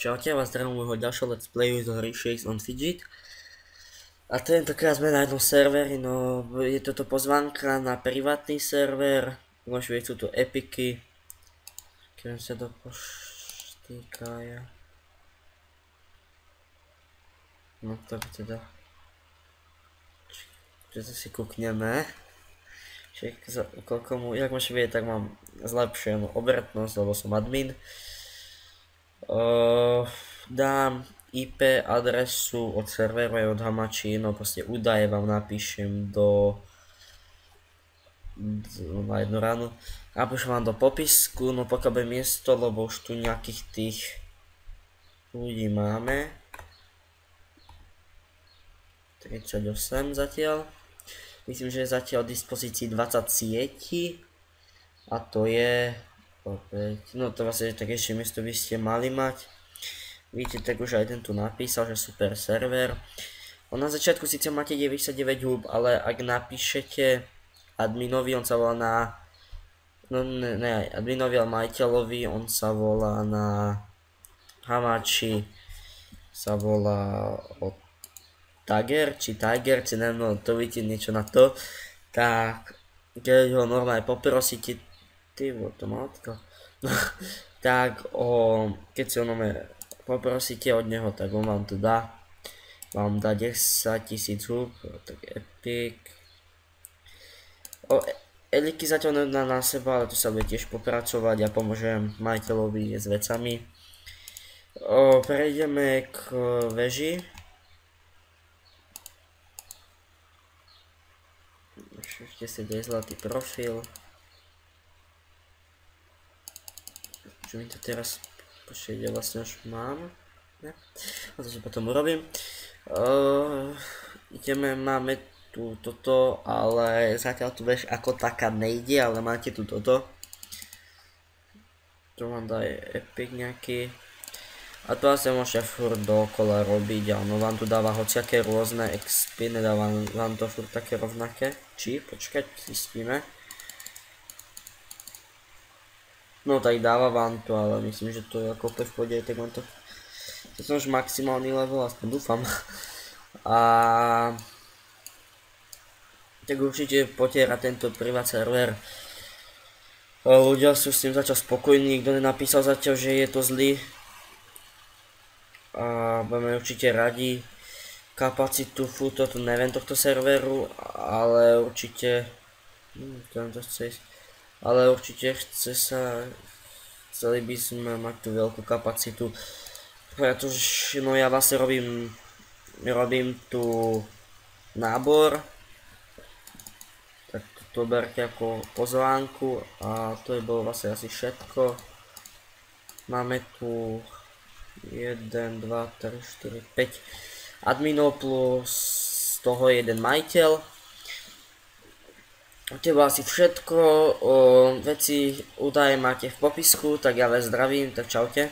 Čaute, vás zdravím môjho ďalšieho let's playu z hry Shakes on Fidget. A tentokrát sme na jednom serveri, no je toto pozvánka na privátny server. Môžu vidieť, sú tu epiky. Keď sa do poštýkaja. No tak teda. Čiže si kúkneme. Koľko mu, jak môžete vidieť, tak mám zlepšenú obratnosť, lebo som admin. Dám IP adresu od serveru aj od Hamachi, no proste údaje vám napíšem na jednu ránu. Napíšem vám do popisku, no pokiaľ bude miesto, lebo už tu nejakých tých ľudí máme. 38 zatiaľ. Myslím, že je zatiaľ v dispozícii 20 sietí. A to je opäť, no to vlastne také ešte miesto by ste mali mať. Vidíte, tak už aj ten tu napísal, že super server. Na začiatku síce máte 99 hub, ale ak napíšete adminovi, on sa volá na... No ne adminovi, ale majiteľovi, on sa volá na Hamachi. Sa volá od Tiger, či neviem, no to vidíte niečo na to. Tak, keď ho normálne poprosíte, to matko. Tak keď si ho poprosíte od neho, tak on vám to dá. Vám dá 10 000 hub, tak epic. Eliky zatiaľ nedá na seba, ale tu sa bude tiež popracovať a pomôžem majiteľovi s vecami. Prejdeme k veži. Ešte si dej zlatý profil. Čo mi to teraz počkejte, vlastne už mám. Ne? A to si potom urobím. Máme tu toto, ale zatiaľ tu vieš ako taká nejde, ale máte tu toto. To vám dá epic nejaký. A to asi môžete furt dookola robiť, a ono vám tu dáva hociaké rôzne expy, nedáva vám to furt také rovnaké. Či? Počkať, zistíme. No tak dáva vám to, ale myslím, že to je ako opäť v pohode, tak vám to... To som už maximálny level, aspoň dúfam. A... Tak určite potiera tento privát server. Ľudia sú s tým zatiaľ spokojní, nikto nenapísal zatiaľ, že je to zlý. A budeme určite radi. Kapacitu toto neviem tohto serveru, ale určite... Ale určite chceli by sme mať tú veľkú kapacitu. Pretože no ja vlastne robím tu nábor. Tak to berte ako pozvánku a to je bolo vlastne asi všetko. Máme tu 1, 2, 3, 4, 5 adminov plus z toho jeden majiteľ. To je asi všetko. Veci, údaje máte v popisku, tak ja vás zdravím, tak čaute.